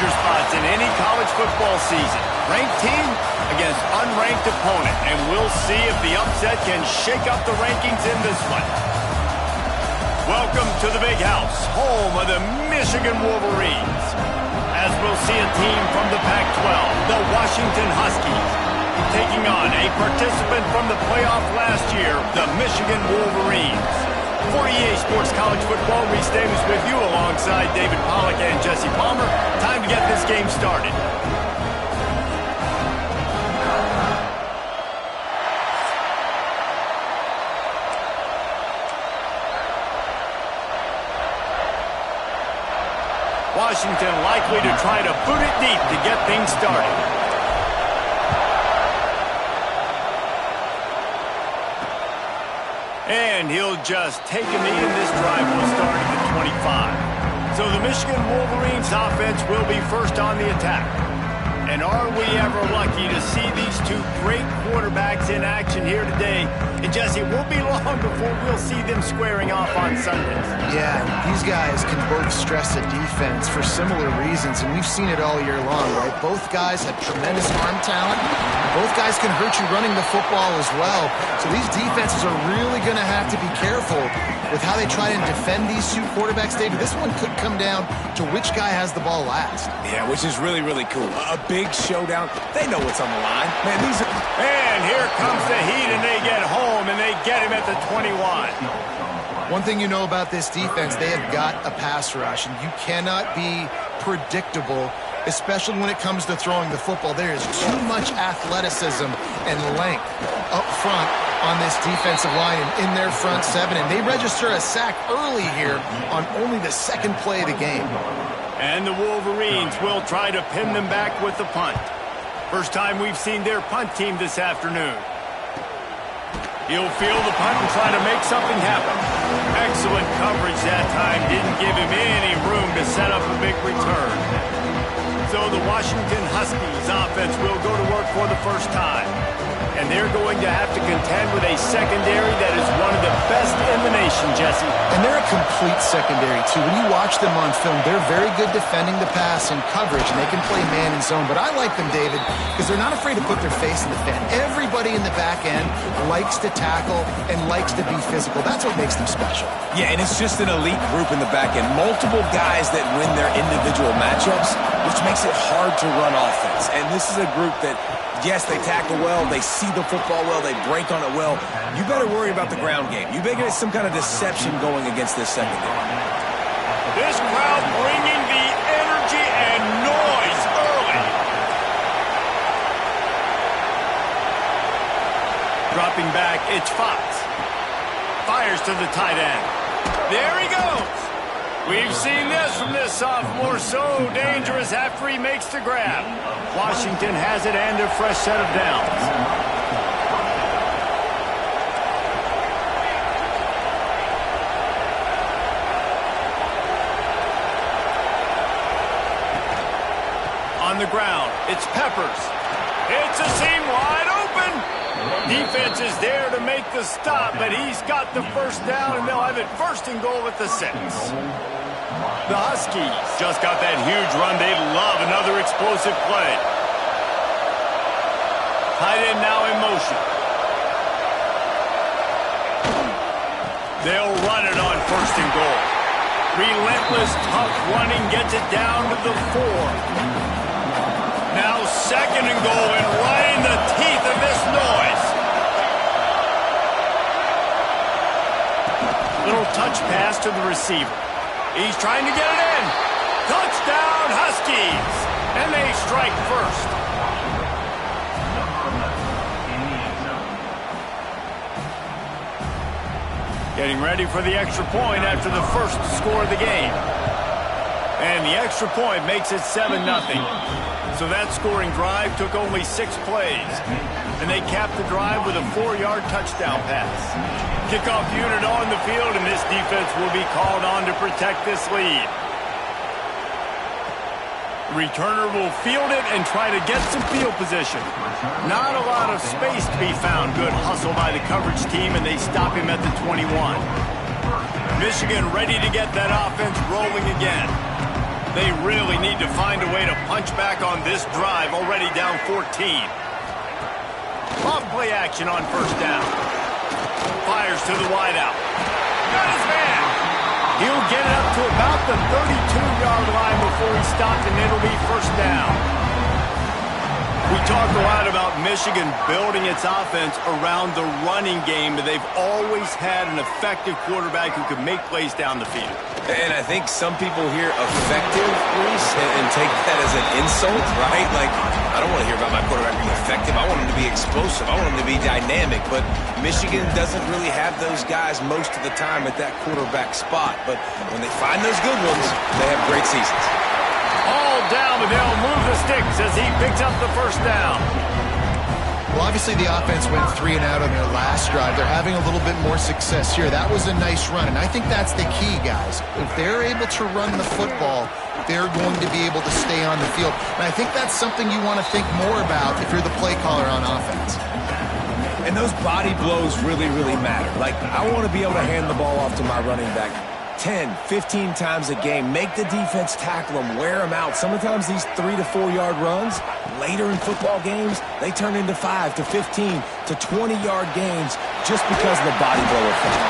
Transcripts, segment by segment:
danger spots in any college football season. Ranked team against unranked opponent, and we'll see if the upset can shake up the rankings in this one. Welcome to the Big House, home of the Michigan Wolverines. As we'll see a team from the Pac-12, the Washington Huskies, taking on a participant from the playoff last year, the Michigan Wolverines. For EA Sports College Football, Reese Davis with you alongside David Pollack and Jesse Palmer. Time to get this game started. Washington likely to try to boot it deep to get things started. And he'll just take a knee, and this drive will start at the 25. So the Michigan Wolverines offense will be first on the attack. And are we ever lucky to see these two great quarterbacks in action here today? And Jesse, it won't be long before we'll see them squaring off on Sundays. Yeah, these guys can both stress a defense for similar reasons, and we've seen it all year long, right? Both guys have tremendous arm talent. Both guys can hurt you running the football as well. So these defenses are really going to have to be careful with how they try and defend these two quarterbacks, David. This one could come down to which guy has the ball last. Yeah, which is really, really cool. A big showdown. They know what's on the line. Man, these are... And here comes the heat, and they get home, and they get him at the 21. One thing you know about this defense, they have got a pass rush, and you cannot be predictable, especially when it comes to throwing the football. There is too much athleticism and length up front on this defensive line in their front seven, and they register a sack early here on only the second play of the game. And the Wolverines will try to pin them back with the punt. First time we've seen their punt team this afternoon. He'll field the punt and try to make something happen. Excellent coverage that time. Didn't give him any room to set up a big return. So the Washington Huskies offense will go to work for the first time. And they're going to have to contend with a secondary that is one of the best in the nation, Jesse. And they're a complete secondary, too. When you watch them on film, they're very good defending the pass and coverage, and they can play man and zone. But I like them, David, because they're not afraid to put their face in the fan. Everybody in the back end likes to tackle and likes to be physical. That's what makes them special. Yeah, and it's just an elite group in the back end. Multiple guys that win their individual matchups, which makes it hard to run offense. And this is a group that, yes, they tackle well, they see the football well, they break on it well. You better worry about the ground game. You better get some kind of deception going against this secondary. This crowd bringing the energy and noise early. Dropping back, it's Fox. Fires to the tight end. There he goes. We've seen this from this sophomore, so dangerous after he makes the grab. Washington has it and a fresh set of downs. On the ground, it's Peppers. It's a seam wide open. Defense is there to make the stop, but he's got the first down, and they'll have it first and goal at the 6. The Huskies just got that huge run. They love another explosive play. Tight end now in motion. They'll run it on first and goal. Relentless, tough running gets it down to the 4. Now second and goal, and right in the teeth of this noise. Little touch pass to the receiver. He's trying to get it in. Touchdown, Huskies. And they strike first. Getting ready for the extra point after the first score of the game. And the extra point makes it 7-0. So that scoring drive took only 6 plays. And they capped the drive with a 4-yard touchdown pass. Kickoff unit on the field, and this defense will be called on to protect this lead. Returner will field it and try to get some field position. Not a lot of space to be found. Good hustle by the coverage team, and they stop him at the 21. Michigan ready to get that offense rolling again. They really need to find a way to punch back on this drive, already down 14. Off play action on first down. Fires to the wideout. Got his man. He'll get it up to about the 32-yard line before he's stopped, and it'll be first down. We talk a lot about Michigan building its offense around the running game, but they've always had an effective quarterback who can make plays down the field. And I think some people hear effective, Reese, and take that as an insult, right? Like, I don't want to hear about my quarterback being effective. I want him to be explosive. I want him to be dynamic. But Michigan doesn't really have those guys most of the time at that quarterback spot. But when they find those good ones, they have great seasons. All down, but they'll move the sticks as he picks up the first down. Well, obviously the offense went 3 and out on their last drive. They're having a little bit more success here. That was a nice run, and I think that's the key, guys. If they're able to run the football, they're going to be able to stay on the field. And I think that's something you want to think more about if you're the play caller on offense. And those body blows really, really matter. Like, I want to be able to hand the ball off to my running back 10, 15 times a game. Make the defense tackle them, wear them out. Sometimes these 3 to 4 yard runs, later in football games, they turn into 5 to 15 to 20-yard games just because of the body blow effect.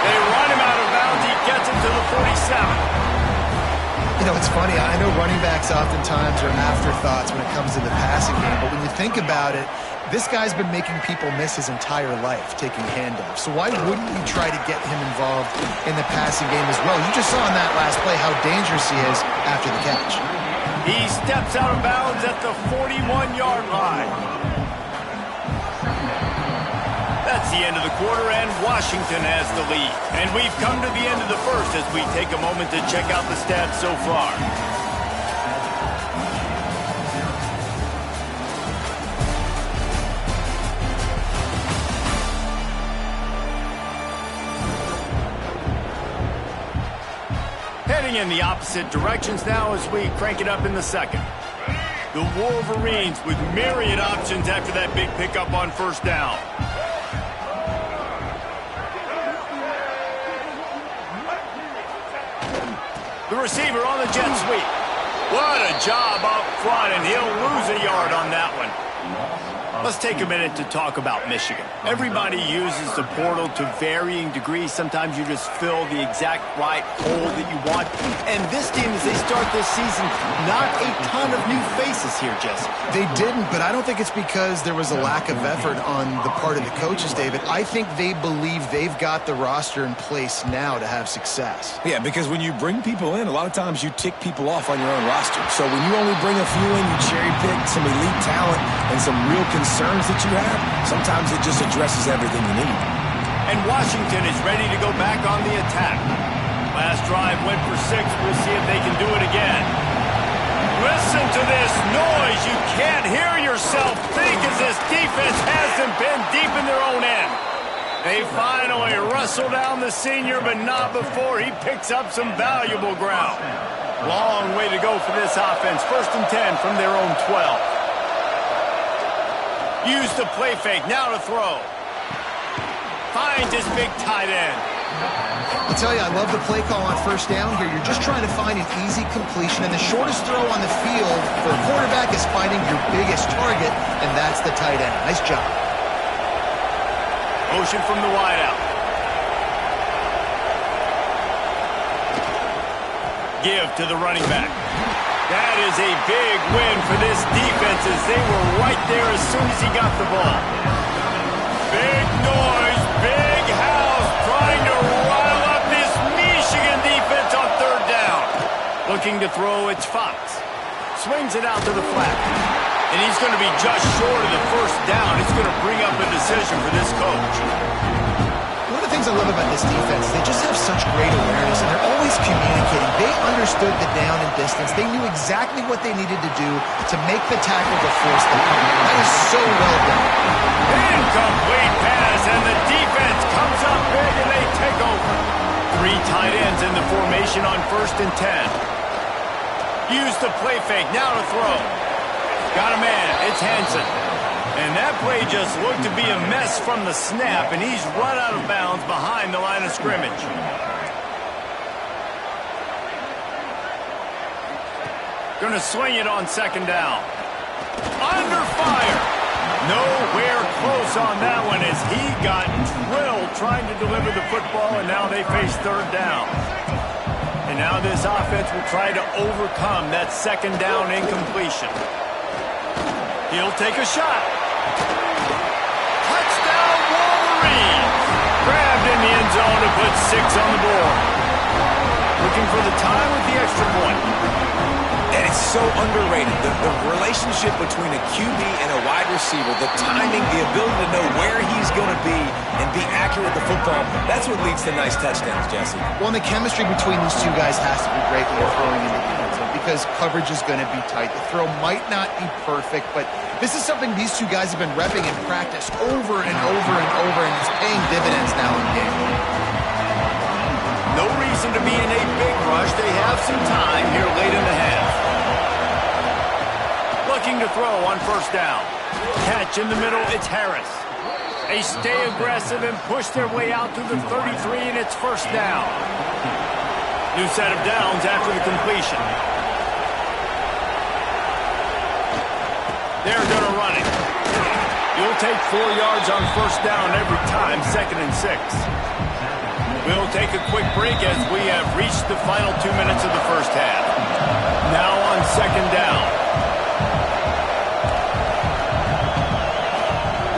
They run him out of bounds. He gets him to the 47. You know, it's funny. I know running backs oftentimes are afterthoughts when it comes to the passing game, but when you think about it, this guy's been making people miss his entire life taking handoffs. So why wouldn't you try to get him involved in the passing game as well? You just saw in that last play how dangerous he is after the catch. He steps out of bounds at the 41-yard line. That's the end of the quarter, and Washington has the lead. And we've come to the end of the first as we take a moment to check out the stats so far. Heading in the opposite directions now as we crank it up in the second. The Wolverines with myriad options after that big pickup on first down. The receiver on the jet sweep. What a job up front, and he'll lose a yard on that one. Let's take a minute to talk about Michigan. Everybody uses the portal to varying degrees. Sometimes you just fill the exact right hole that you want. And this team, as they start this season, not a ton of new faces here, Jesse. They didn't, but I don't think it's because there was a lack of effort on the part of the coaches, David. I think they believe they've got the roster in place now to have success. Yeah, because when you bring people in, a lot of times you tick people off on your own roster. So when you only bring a few in, you cherry pick some elite talent and some real concerns that you have, sometimes it just addresses everything you need. And Washington is ready to go back on the attack. Last drive went for 6. We'll see if they can do it again. Listen to this noise. You can't hear yourself think as this defense hasn't been deep in their own end. They finally wrestle down the senior, but not before he picks up some valuable ground. Long way to go for this offense. 1st and 10 from their own 12. Use the play fake, now to throw. Finds his big tight end. I'll tell you, I love the play call on first down here. You're just trying to find an easy completion, and the shortest throw on the field for a quarterback is finding your biggest target, and that's the tight end. Nice job. Motion from the wideout. Give to the running back. That is a big win for this defense as they were right there as soon as he got the ball. Big noise, big house, trying to rile up this Michigan defense on 3rd down. Looking to throw, it's Fox. Swings it out to the flat. And he's going to be just short of the 1st down. It's going to bring up a decision for this coach. One of the things I love about this defense, they just have such great awareness, and they're always communicating. They understood the down and distance. They knew exactly what they needed to do to make the tackle to force the punt. That is so well done. Incomplete pass, and the defense comes up big, and they take over. 3 tight ends in the formation on 1st and 10. Use the play fake, now to throw. Got a man, it's Hansen. And that play just looked to be a mess from the snap, and he's run out of bounds behind the line of scrimmage. Going to swing it on second down. Under fire. Nowhere close on that one as he got drilled trying to deliver the football, and now they face third down. And now this offense will try to overcome that second down incompletion. He'll take a shot. Touchdown Wolverines! Grabbed in the end zone to put 6 on the board. Looking for the tie with the extra point. And it's so underrated. The relationship between a QB and a wide receiver, the timing, the ability to know where he's going to be and be accurate with the football, that's what leads to nice touchdowns, Jesse. Well, and the chemistry between these two guys has to be great when they're throwing into the end zone because coverage is going to be tight. The throw might not be perfect, but this is something these two guys have been repping in practice over and over and over, and it's paying dividends now in the game. No reason to be in a big rush. They have some time here late in the half. Looking to throw on first down. Catch in the middle, it's Harris. They stay aggressive and push their way out to the 33, and it's first down. New set of downs after the completion. They're going to run it. You'll take 4 yards on first down every time, 2nd and 6. We'll take a quick break as we have reached the final 2 minutes of the first half. Now on second down.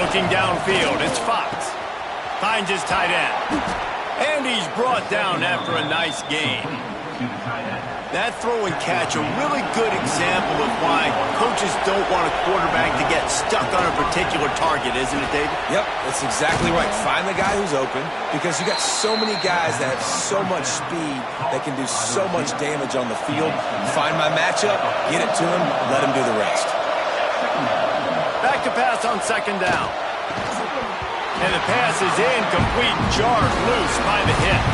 Looking downfield, it's Fox. Finds his tight end. And he's brought down after a nice gain. That throw and catch, a really good example of why coaches don't want a quarterback to get stuck on a particular target, isn't it, David? Yep, that's exactly right. Find the guy who's open because you got so many guys that have so much speed that can do so much damage on the field. Find my matchup, get it to him, let him do the rest. Back to pass on second down. And the pass is incomplete, jarred loose by the hit.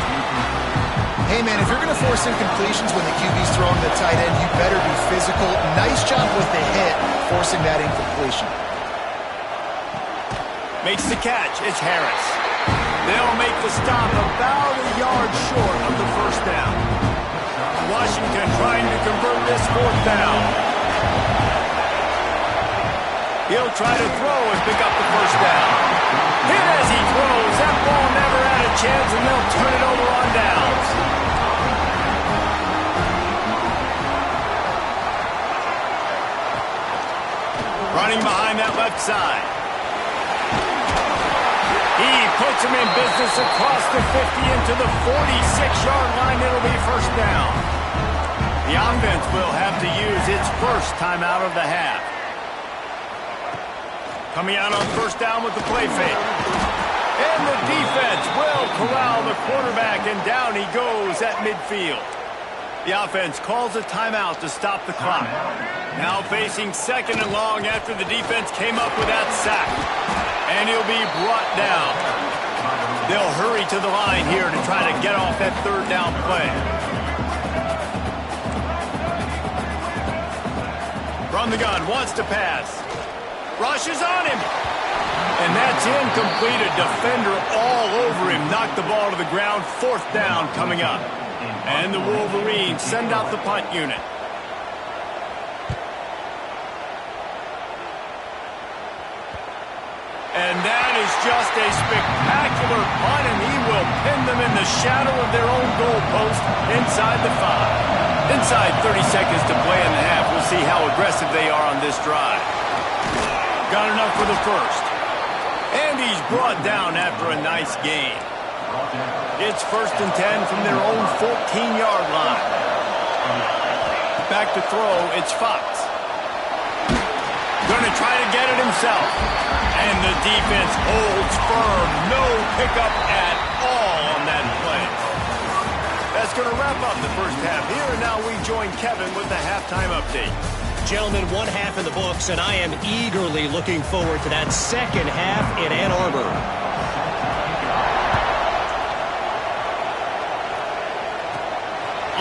Hey, man, if you're going to force incompletions when the QB's throwing the tight end, you better be physical. Nice job with the hit, forcing that incompletion. Makes the catch. It's Harris. They'll make the stop about a yard short of the first down. Washington trying to convert this fourth down. He'll try to throw and pick up the first down. Hit as he throws. That ball never had a chance, and they'll turn it over on downs. Running behind that left side. He puts him in business across the 50 into the 46-yard line. It'll be first down. The offense will have to use its first timeout of the half. Coming out on first down with the play fake. And the defense will corral the quarterback, and down he goes at midfield. The offense calls a timeout to stop the clock. Now facing second and long after the defense came up with that sack. And he'll be brought down. They'll hurry to the line here to try to get off that third down play. From the gun, wants to pass. Rushes on him. And that's incomplete. A defender all over him. Knocked the ball to the ground. Fourth down coming up. And the Wolverines send out the punt unit. And that is just a spectacular punt, and he will pin them in the shadow of their own goal post inside the 5. Inside 30 seconds to play in the half. We'll see how aggressive they are on this drive. Got enough for the first. And he's brought down after a nice gain. It's first and 10 from their own 14-yard line. Back to throw, it's Fox. Going to try to get it himself. And the defense holds firm. No pickup at all on that play. That's going to wrap up the first half here. And now we join Kevin with the halftime update. Gentlemen, one half in the books, and I am eagerly looking forward to that second half in Ann Arbor.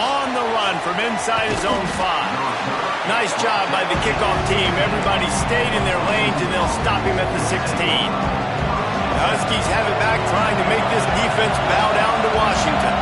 On the run from inside his own 5. Nice job by the kickoff team. Everybody stayed in their lanes, and they'll stop him at the 16. The Huskies have it back, trying to make this defense bow down to Washington.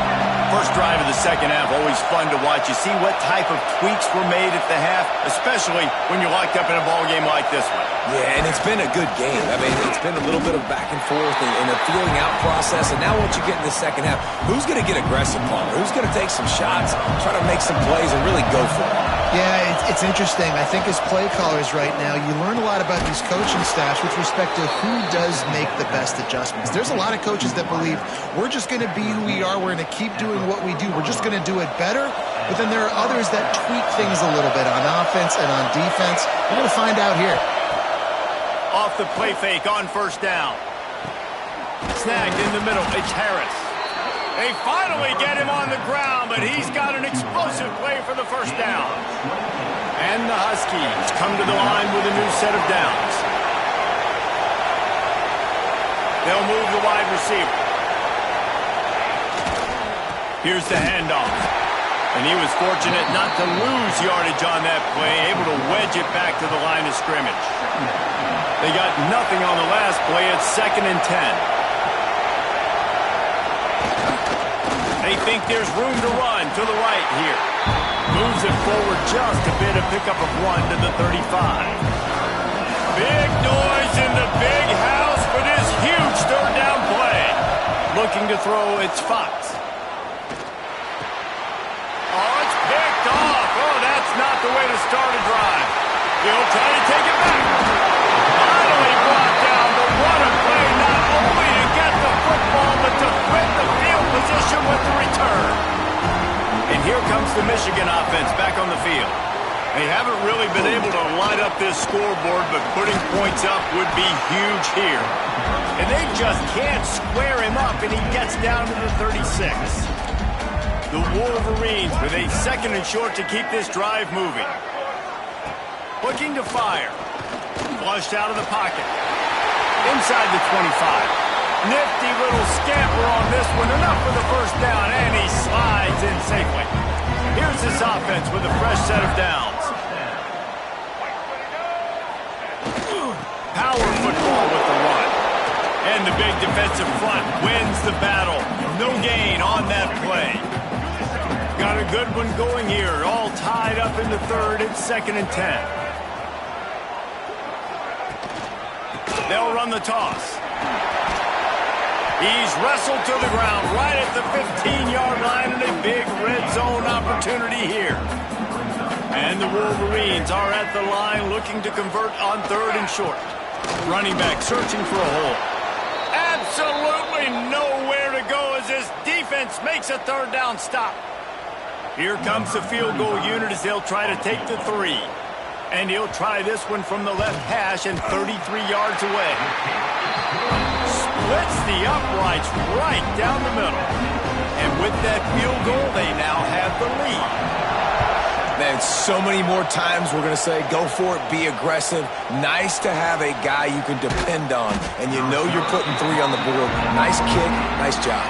First drive of the second half, always fun to watch. You see what type of tweaks were made at the half, especially when you're locked up in a ball game like this one. Yeah, and it's been a good game. I mean, it's been a little bit of back and forth and a feeling out process. And now what you get in the second half, who's going to get aggressive, Palmer? Who's going to take some shots, try to make some plays, and really go for it? Yeah, it's interesting. I think as play callers right now, you learn a lot about these coaching staffs with respect to who does make the best adjustments. There's a lot of coaches that believe we're just going to be who we are. We're going to keep doing what we do. We're just going to do it better. But then there are others that tweak things a little bit on offense and on defense. We're going to find out here. Off the play fake on first down. Snagged in the middle. It's Harris. They finally get him on the ground, but he's got an explosive play for the first down. And the Huskies come to the line with a new set of downs. They'll move the wide receiver. Here's the handoff. And he was fortunate not to lose yardage on that play, able to wedge it back to the line of scrimmage. They got nothing on the last play. It's 2nd and 10. They think there's room to run to the right here. Moves it forward just a bit, a pickup of 1 to the 35. Big noise in the big house for this huge third down play. Looking to throw, it's Fox. Oh, it's picked off. Oh, that's not the way to start a drive. He'll try to take it back. Finally brought down, but what a play, not only to get the football, but to flip the field position with the return. And here comes the Michigan offense back on the field. They haven't really been able to light up this scoreboard, but putting points up would be huge here. And they just can't square him up, and he gets down to the 36. The Wolverines with a 2nd and short to keep this drive moving. Looking to fire. Flushed out of the pocket. Inside the 25. Nifty little scamper on this one. Enough for the first down, and he slides in safely. Here's this offense with a fresh set of downs. Power football with the run. And the big defensive front wins the battle. No gain on that play. Got a good one going here. All tied up in the third. It's 2nd and 10. They'll run the toss. He's wrestled to the ground right at the 15-yard line, and a big red zone opportunity here. And the Wolverines are at the line looking to convert on 3rd and short. Running back searching for a hole. Absolutely nowhere to go as this defense makes a 3rd down stop. Here comes the field goal unit as they'll try to take the 3. And he'll try this one from the left hash and 33 yards away. Splits the uprights right down the middle. And with that field goal, they now have the lead. Man, so many more times we're going to say, go for it, be aggressive. Nice to have a guy you can depend on, and you know you're putting 3 on the board. Nice kick, nice job.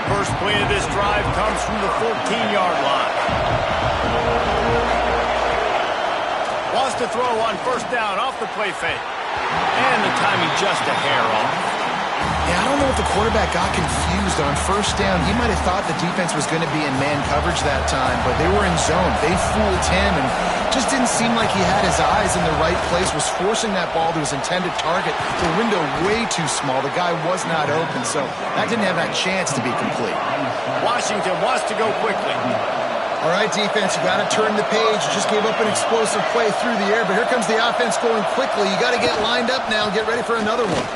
First play of this drive comes from the 14-yard line. Wants to throw on first down off the play fake. And the timing just a hair off. Yeah, I don't know if the quarterback got confused on first down. He might have thought the defense was going to be in man coverage that time, but they were in zone. They fooled him and just didn't seem like he had his eyes in the right place, was forcing that ball to his intended target. The window way too small. The guy was not open, so that didn't have that chance to be complete. Washington wants to go quickly. All right, defense, you got to turn the page. You just gave up an explosive play through the air, but here comes the offense going quickly. You got to get lined up now and get ready for another one.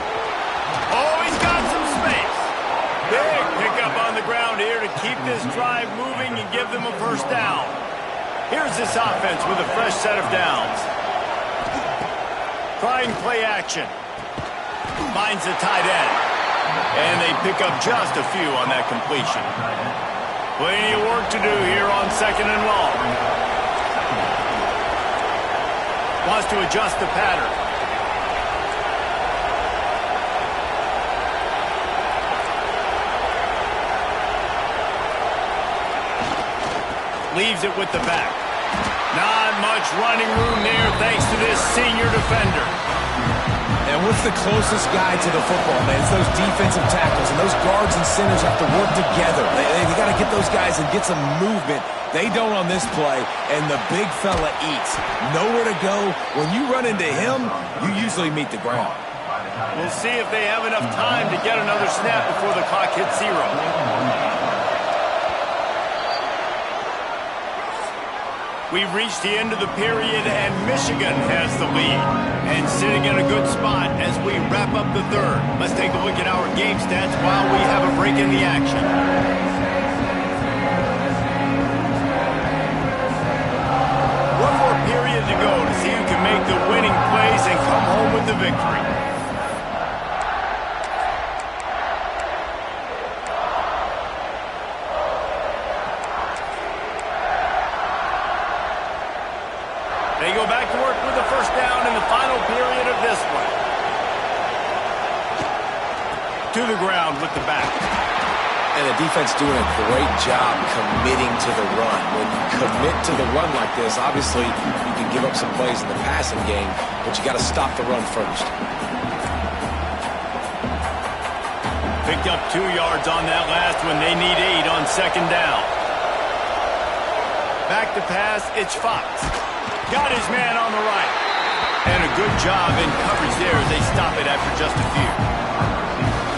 Oh, he's got some space. Big pickup on the ground here to keep this drive moving and give them a first down. Here's this offense with a fresh set of downs. Trying play action. Finds the tight end. And they pick up just a few on that completion. Plenty of work to do here on 2nd and long. Wants to adjust the pattern. Leaves it with the back. Not much running room there thanks to this senior defender. And what's the closest guy to the football, man? It's those defensive tackles, and those guards and centers have to work together. They got to get those guys and get some movement. They don't on this play, and the big fella eats. Nowhere to go. When you run into him, you usually meet the ground. We'll see if they have enough time to get another snap before the clock hits 0. We've reached the end of the period, and Michigan has the lead. And sitting in a good spot as we wrap up the third. Let's take a look at our game stats while we have a break in the action. One more period to go to see who can make the winning plays and come home with the victory. They go back to work with the first down in the final period of this one. To the ground with the back. And the defense doing a great job committing to the run. When you commit to the run like this, obviously you can give up some plays in the passing game, but you got to stop the run first. Picked up 2 yards on that last one. They need 8 on second down. Back to pass, it's Fox. Got his man on the right. And a good job in coverage there as they stop it after just a few.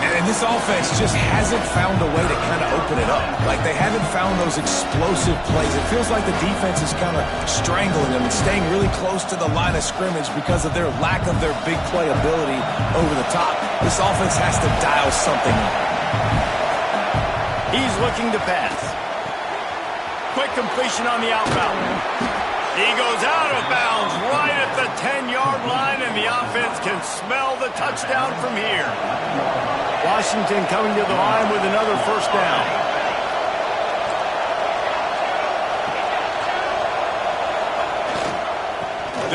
And this offense just hasn't found a way to kind of open it up. Like they haven't found those explosive plays. It feels like the defense is kind of strangling them and staying really close to the line of scrimmage because of their lack of their big play ability over the top. This offense has to dial something up. He's looking to pass. Quick completion on the outbound. He goes out of bounds right at the 10-yard line, and the offense can smell the touchdown from here. Washington coming to the line with another first down.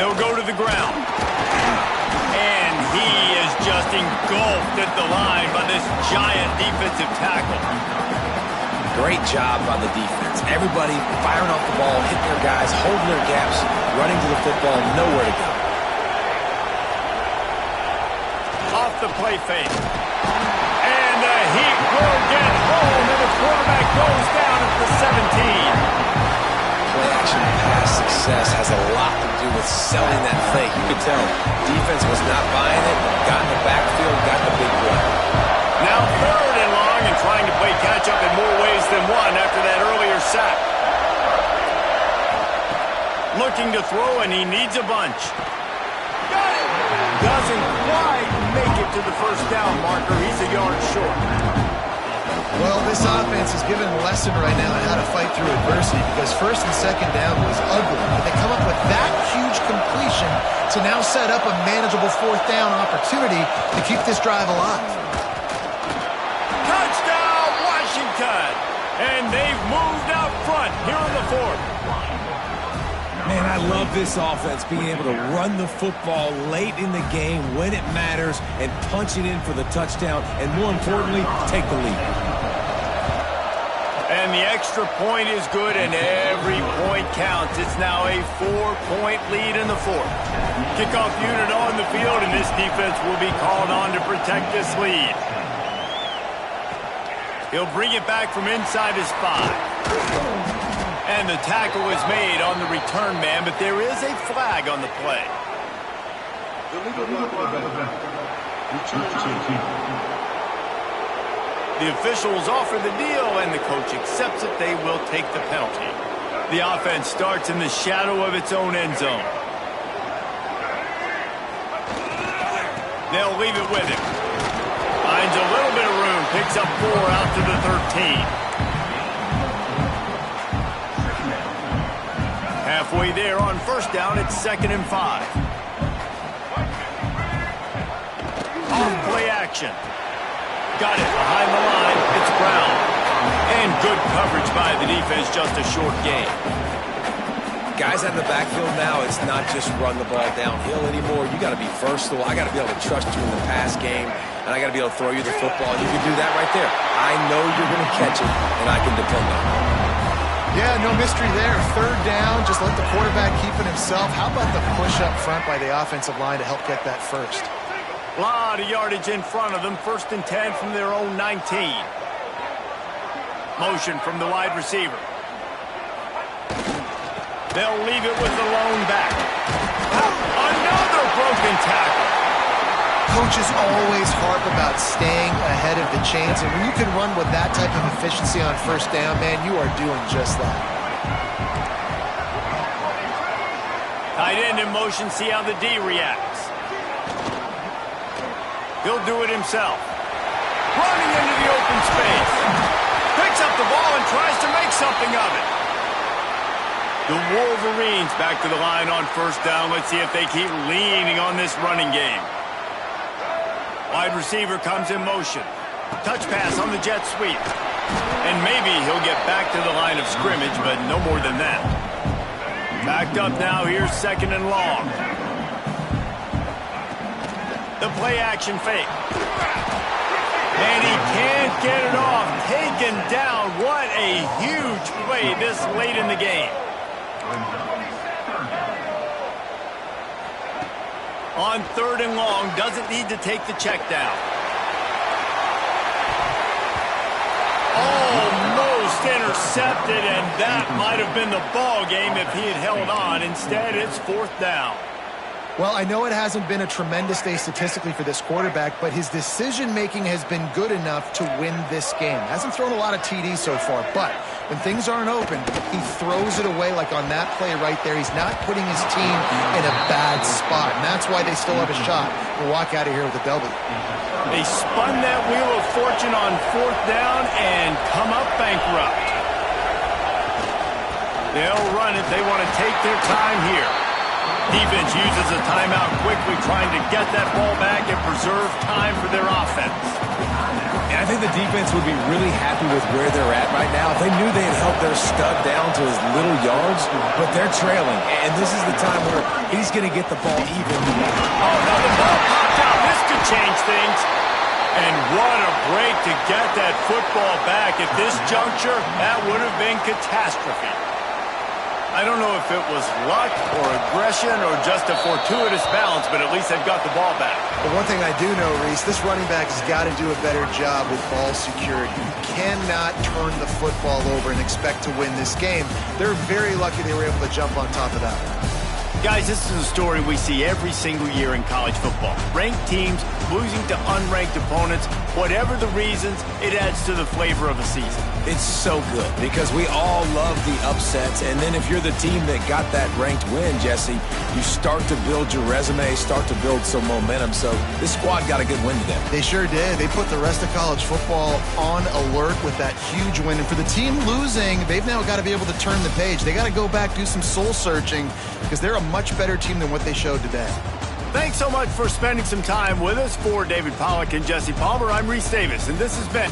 They'll go to the ground. And he is just engulfed at the line by this giant defensive tackle. Great job by the defense. Everybody firing off the ball, hitting their guys, holding their gaps, running to the football, nowhere to go. Off the play fake. And the Heat will get home, and the quarterback goes down at the 17. Play action pass success has a lot to do with selling that fake. You could tell defense was not buying it, got in the backfield, got the big play. Now 3rd and long and trying to play catch-up in more ways than one after that earlier sack. Looking to throw, and he needs a bunch. Got it! Doesn't quite make it to the first down marker. He's a yard short. Well, this offense is given a lesson right now on how to fight through adversity because first and second down was ugly. But they come up with that huge completion to now set up a manageable 4th down opportunity to keep this drive alive. Touchdown, Washington! And they've moved out front here in the 4th. Man, I love this offense being able to run the football late in the game when it matters and punch it in for the touchdown and, more importantly, take the lead. And the extra point is good, and every point counts. It's now a 4-point lead in the 4th. Kickoff unit on the field, and this defense will be called on to protect this lead. He'll bring it back from inside his 5. And the tackle is made on the return man, but there is a flag on the play. The officials offer the deal, and the coach accepts it. They will take the penalty. The offense starts in the shadow of its own end zone. They'll leave it with him. Finds a little bit of room, picks up 4 out to the 13. Halfway there on first down, it's 2nd and 5. Off play action. Got it behind the line. It's Brown. And good coverage by the defense, just a short gain. Guys out in the backfield now, it's not just run the ball downhill anymore. You got to be versatile. I got to be able to trust you in the pass game, and I got to be able to throw you the football. You can do that right there. I know you're going to catch it, and I can depend on it. Yeah, no mystery there. 3rd down, just let the quarterback keep it himself. How about the push up front by the offensive line to help get that first? A lot of yardage in front of them. 1st and 10 from their own 19. Motion from the wide receiver. They'll leave it with the lone back. Another broken tackle. Coaches always harp about staying ahead of the chains, and when you can run with that type of efficiency on 1st down, man, you are doing just that. Tight end in motion, see how the D reacts. He'll do it himself. Running into the open space. Picks up the ball and tries to make something of it. The Wolverines back to the line on 1st down. Let's see if they keep leaning on this running game. Wide receiver comes in motion. Touch pass on the jet sweep. And maybe he'll get back to the line of scrimmage, but no more than that. Backed up now, here's 2nd and long. The play action fake. And he can't get it off. Taken down. What a huge play this late in the game. On 3rd and long, doesn't need to take the check down. Almost intercepted, and that might have been the ball game if he had held on. Instead, it's 4th down. Well, I know it hasn't been a tremendous day statistically for this quarterback, but his decision-making has been good enough to win this game. Hasn't thrown a lot of TDs so far, but when things aren't open, he throws it away like on that play right there. He's not putting his team in a bad spot, and that's why they still have a shot to walk out of here with a W. They spun that wheel of fortune on 4th down and come up bankrupt. They'll run it. They want to take their time here. Defense uses a timeout quickly, trying to get that ball back and preserve time for their offense. And I think the defense would be really happy with where they're at right now. They knew they had held their stud down to his little yards, but they're trailing. And this is the time where he's going to get the ball even. Oh, no, the ball popped out. This could change things. And what a break to get that football back. At this juncture, that would have been catastrophe. I don't know if it was luck or aggression or just a fortuitous balance, but at least they've got the ball back. But one thing I do know, Reese, this running back has got to do a better job with ball security. You cannot turn the football over and expect to win this game. They're very lucky they were able to jump on top of that. Guys, this is a story we see every single year in college football. Ranked teams losing to unranked opponents. Whatever the reasons, it adds to the flavor of a season. It's so good because we all love the upsets. And then if you're the team that got that ranked win, Jesse, you start to build your resume, start to build some momentum. So this squad got a good win today. They sure did. They put the rest of college football on alert with that huge win. And for the team losing, they've now got to be able to turn the page. They got to go back, do some soul searching, because they're a much better team than what they showed today. Thanks so much for spending some time with us. For David Pollack and Jesse Palmer, I'm Reese Davis, and this has been